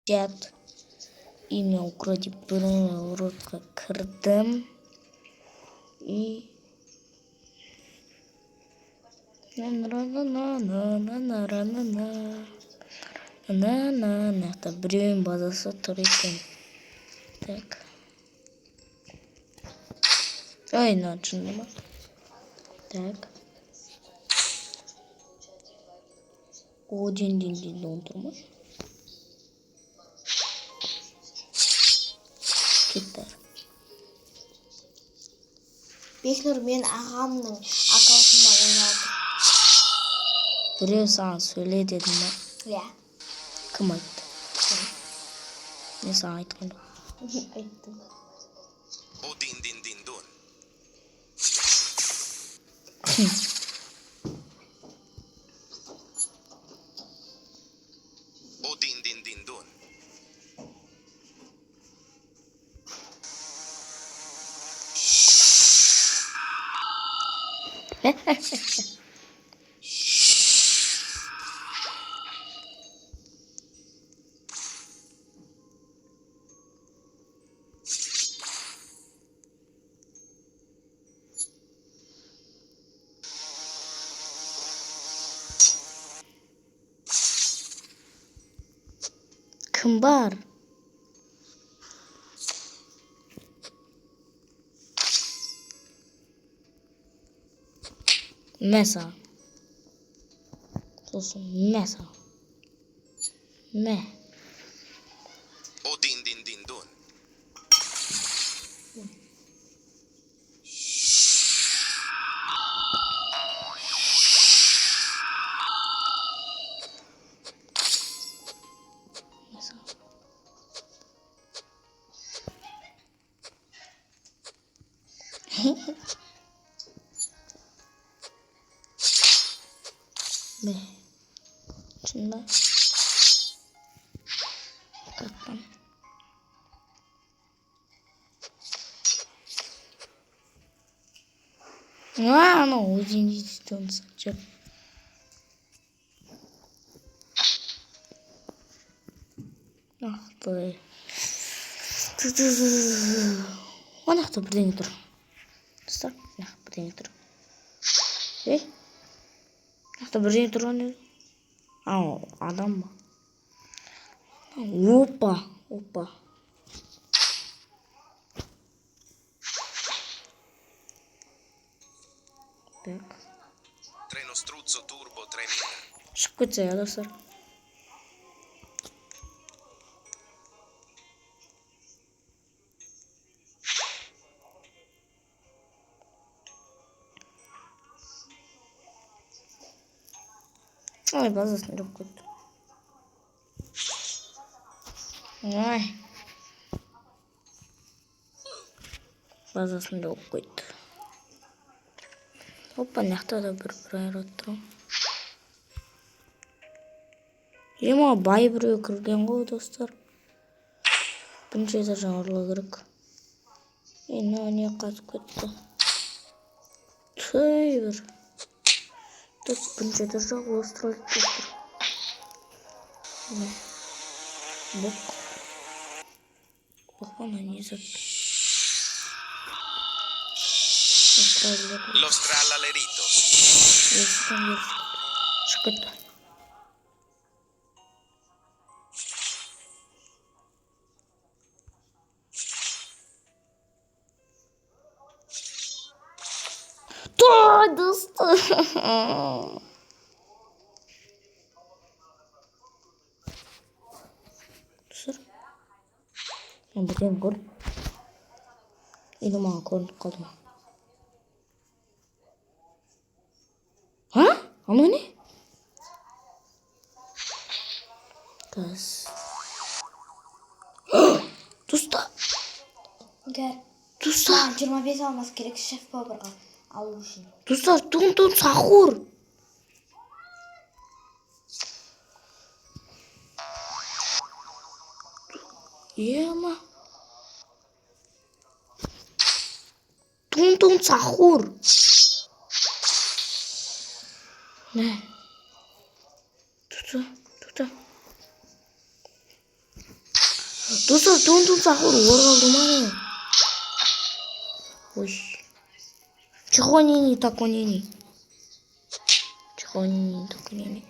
Дед. Имя укроти уродка Кардем. И... Это брюм базасы турикин. Так. Ой, начнем. Так. Один дин турмуш. Кетер. Бехнер мен ағамның аккаунтында ойнап отыр. Біреу саған сөйле деді ме? Иә. Кім айтты? Мен саған айтқан ба? Айттым. O din din din dun. O din din din dun. Кім бар? Меса. Сосын меса. Ме. O din din din dun. Меса. Ме. Шын ба? Каттан. Анау өзен жетістен сатчыр. Той. Онақта бірдеңе тұр. Достар, бірдеңе тұр. Онақта бірдеңе тұр оны. Ау, адам ба? Опа. Так. Treno struzzo turbo 3000. Шығып кетсе я достар. Ой, базасын жоқ кетті. Ой. Базасын жоқ кетті. Опа, нақта да бір айрат тұр. Ема бай біреу кірген ғой достар. Бірінші этаждан ұрлау керек. Не қатып кетті. Төй бір. Бірінші этажда устроить достар. Бақпана не зат. Lo strallallerito. Шығып кетті. Той, достар. Достар. Мен бірден көр. Или маған көрініп қалды ма? Анау не? Газ. Достар. Достар. 25 алмас керек шеф бабырға алу үшін. Достар, тон сахур. Ема. Тон сахур. Не. Тута. Достар дунд захур уургалдумаа. Ой. Чихонини таконини. Чихонини таконини.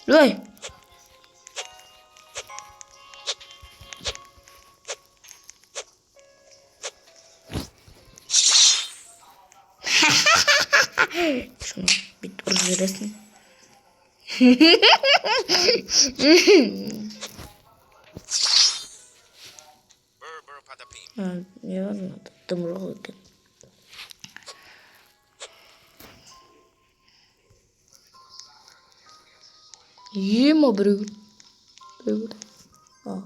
Ой. Şunu bir dur veresin. Burr patapim. Ha, ya tımrık. Yema brüt. Brüt. Ha,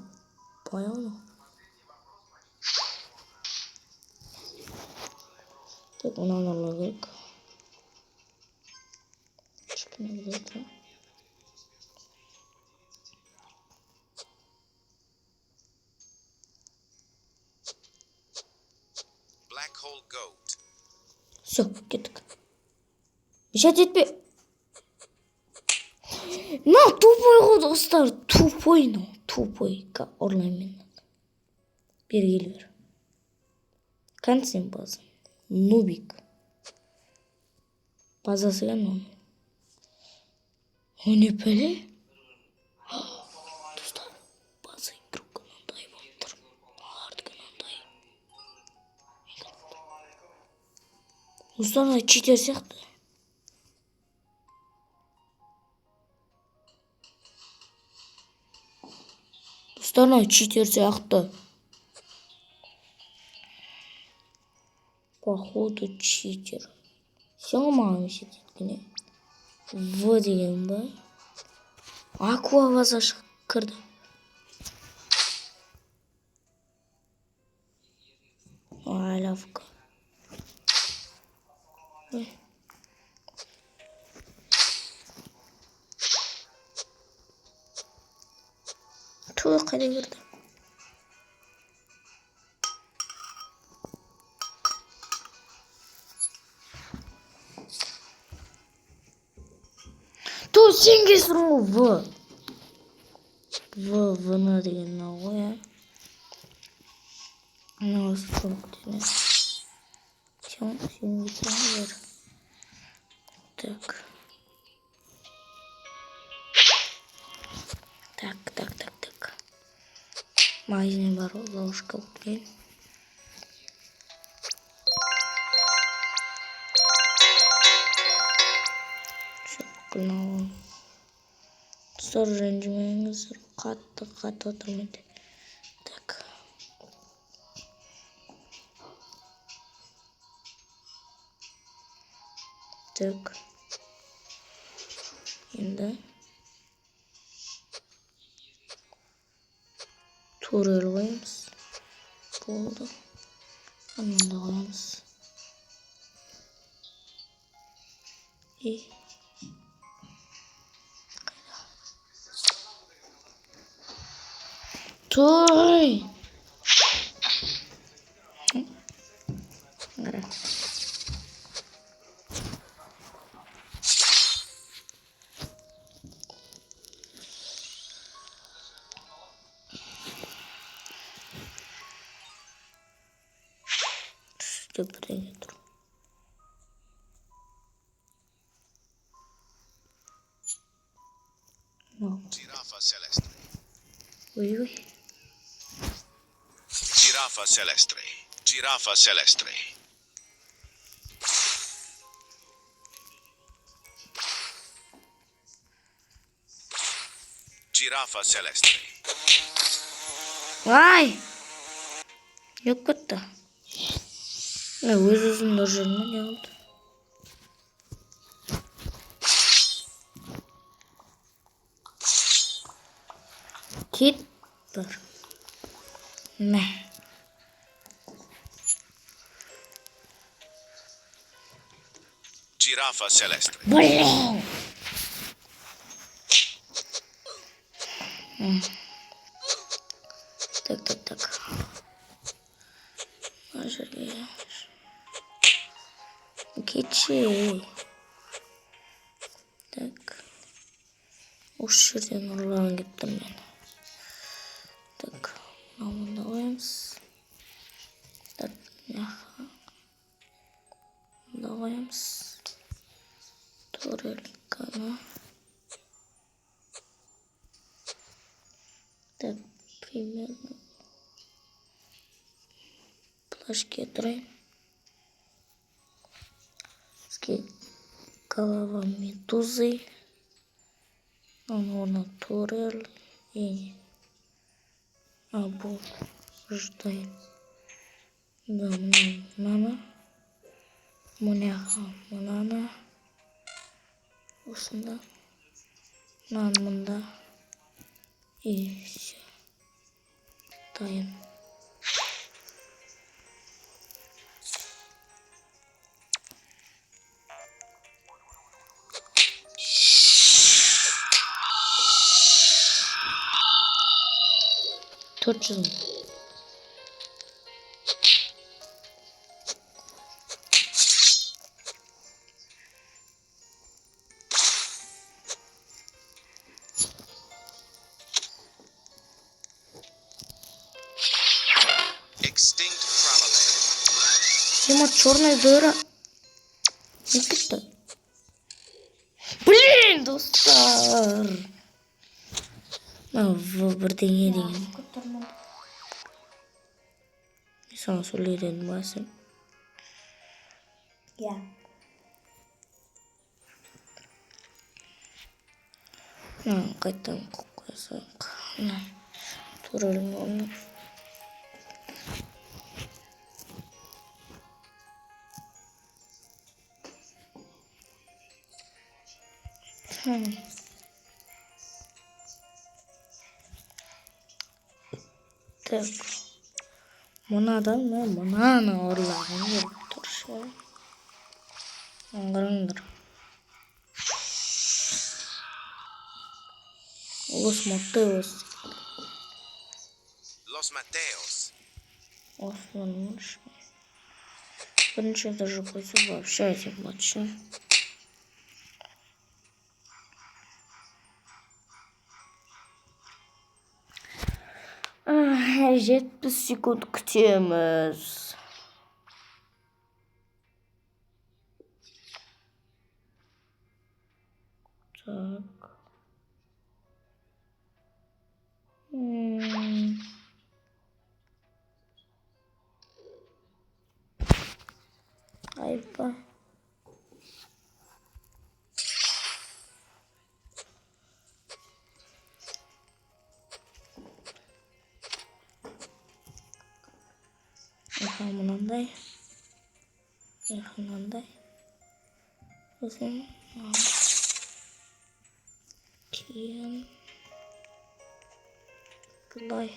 bayağı mı? Так, она налогик. Что не будет, а? Black hole goat. Все, кетик. Еще жетпей. На, тупой ғой достар. Тупой, ну. Тупой. Орнамент. Bir geliyor. Kansin bazı. Nubik. Bazası ya ne? O ne böyle? Dostlar. Bazı grukunun dayı vardır. Artık onun dayı. Dostlar çiğ yasaktı. Dostlar çiğ yasaktı. Походу читер. Все мама сидит где? Вот ба. Акуа зашкырды. Алявка. Туй қайда кірді? Тут синги сру в надо ғой. Ну, сколько чем синги сру. Так. Так. Магазин бар, ловушка блин. Все, Сор ренжімеңіз, қатты отырмайды. Так. Так. Енді. Турел қойымыз. Болды. Анында қойымыз. Той. Ара. Что принято? Giraffa celeste. Ой. Giraffa celeste. Giraffa celeste. Giraffa celeste. Ай! Yok gitti. Ne uzun nojunu ne oldu? Kit var. Ne? Giraffa celeste. Блин! Так. Şuraya. Keçi. Tak. O şuradan oradan gittim ben. Tak. Bunu da koyarız. Tak. Bunu da koyarız. Torel kana. Так, примерно. Плашки трой. Голова медузы. Она турель. И обуждает. Да, мама. Муняха, мунана. Усында. Нанмында. И все. Тайм. Точно. Extinct Tralala. Дима, черная дыра. Никита. Блин, достар. Бірдеңе деген. Sana söyledim bazen. Ya. Қайтадан қойсақ. Турелің оны. Так. Мынадан мен мынаны ұрлағым келіп тұр ше. Қараңдар. Los Mateos. Los Mateos. Osmanlı. Бірінші даже қойса вообще айтып батшы. Жетпіс секунд күтеміз. Так. Айпа. Мынандай. Мынандай. Сосын кейін былай.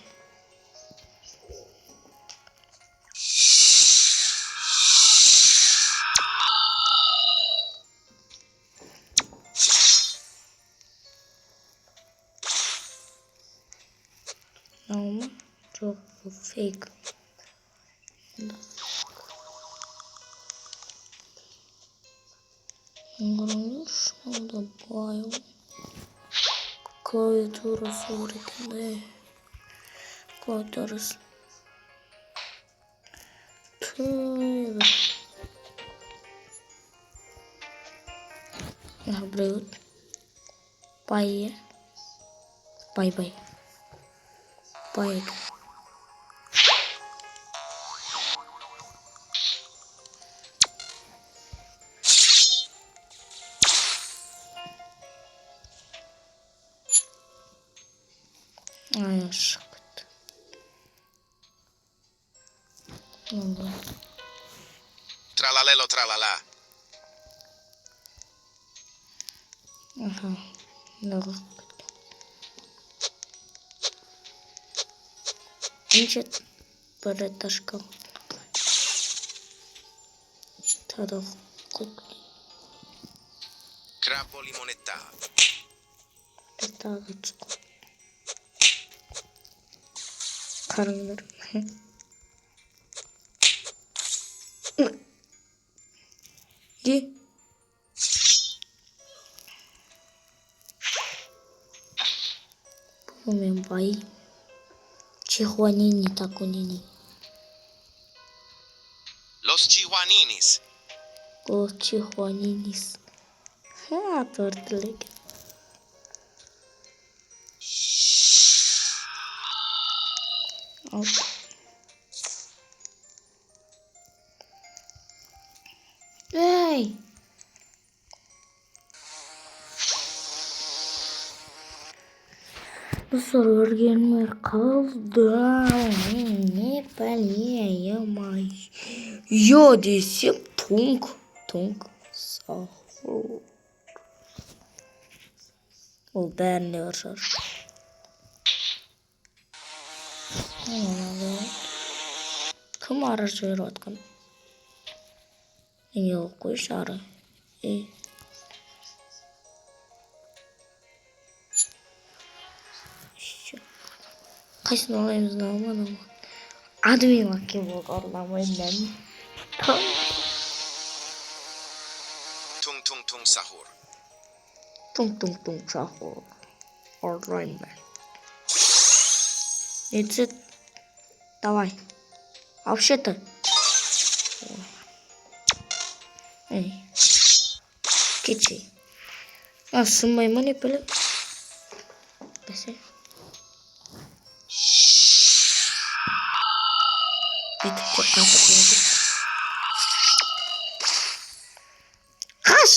Ama çok fake. Görmüş oldu bayağı. Klaviaturası üretinde. Klaviaturası. Tüy. Наоборот. Бай. Бай. Шахт. Tralalelo tralala. Ага. Много. Ничет переташка. Тадох. Crabbo limonettato. Тадох. Карандар. Ди. Помним бай. Чихуанини такунини. Los Chihuaninis. О, чихуанинис. Ха, тортлик. Оп. Эй! Соргенмер kaldı. Ne палье, ё-моё. Ё десем тунг сахар. Ол бәріне ұршар. Кім ары жіберіп атқан? Не қойшы ары. Қайсын олаймыз наман. Адымен лаке болып орламайын мен. Tung tung tung sahur. Tung сахар. Орламайын мен. Ецет. Давай. Вообще-то. Эй. Кичи. Сынбай ма не біліп? Бәсе. Бүйтіп те қатып еді. Қаш!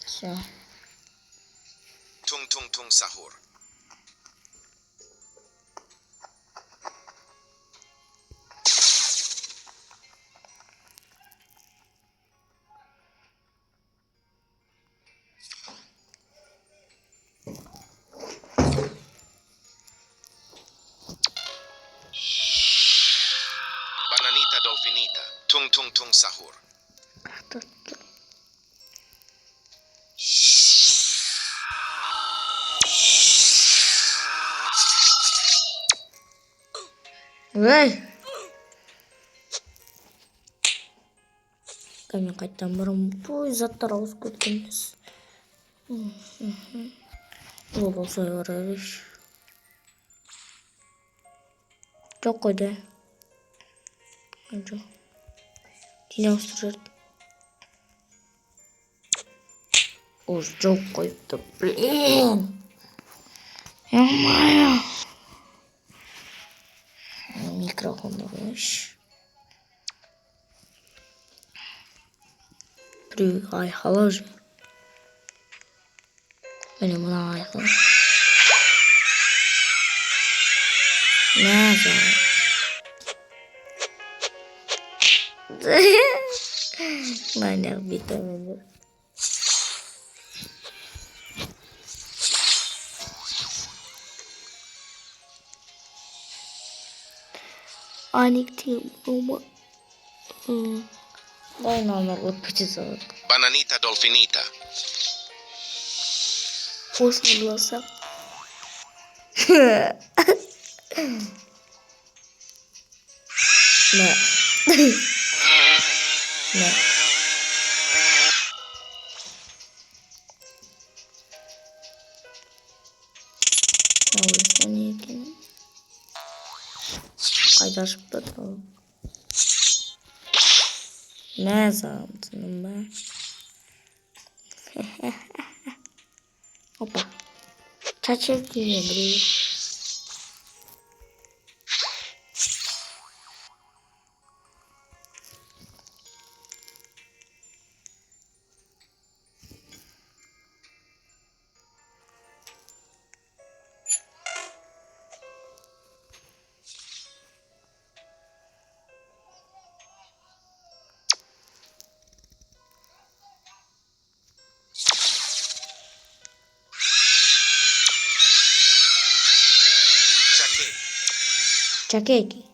Все. Tung tung tung sahur. Bananita dolfinita. Tung tung tung sahur. Эй! Кәмен қайттан бұрын бұй заттар ауыз көткенміз. Ол болса өреріш. Жоқ қойды. Жоқ. Дене ауыстыр жерді. Ол жоқ қойыпты. Блин! Ё-моё! Микрофонды қойшы. Біреу айқалау жүр. Міне мұна айқалау. Нәзі. Мәне битімінде. Аниктен бұма. Дай номер өтпіте сағыд. Bananita dolfinita. Осы бұласақ. Мә. Мә. Ауылса не екен? Қайда шықты тұр? Мә зағымтының ба? Опа. Чачек деген біреу. Чакеки.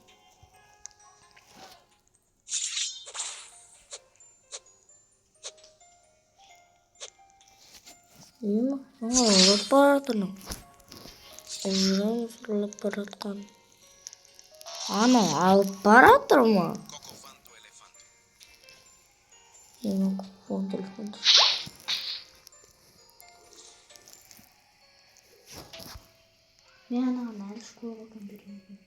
Вот поэтому. лаборатор. Лаборатор ма. Cocofanto elefanto. Има телефон. Мен анализгүй компьютер.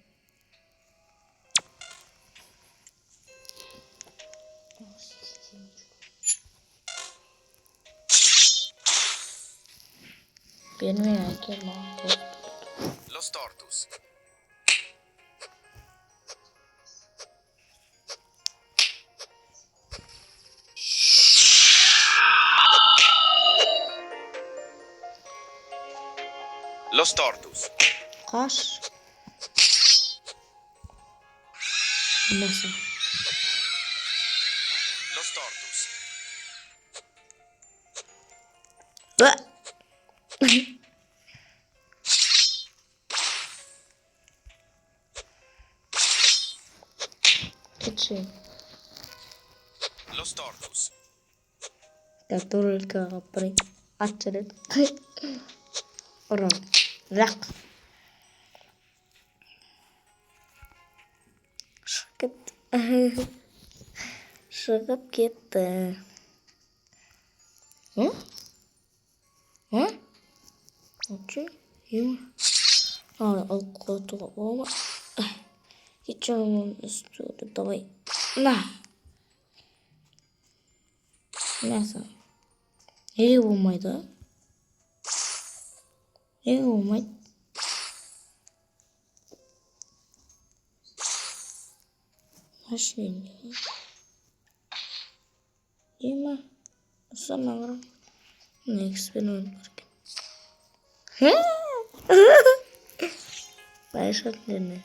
Первый акела. Los tortus. Los tortus. Қаш. Наса. Los tortus. Кичи. Los tortus. Который капри. Ачрет. Ора. Лак. Шакет. Шакет кетті. Окей. Ол қотуға болма. Кетчемін үстуді. Давай. На. Нәсі. Неге болмайды? Неге болмайды? Машина. Ема. Санағырым. Мына эксперимент бар екен. Байшатлене.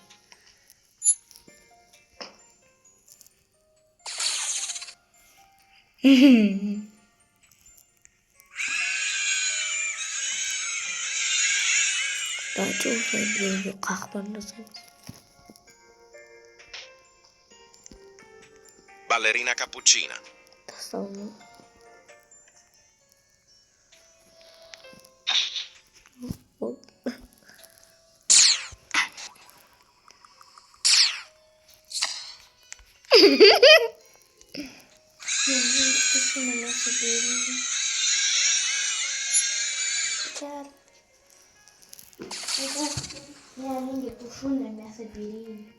Дачу біреуге қақпан жасаймыз. Ballerina cappuccina. Тастауын. Я не тушу на мясо бери.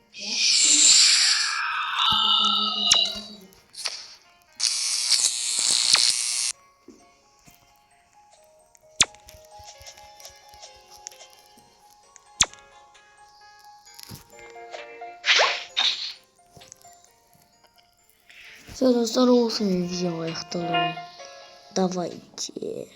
Все, на втором видео я второй. Давайте.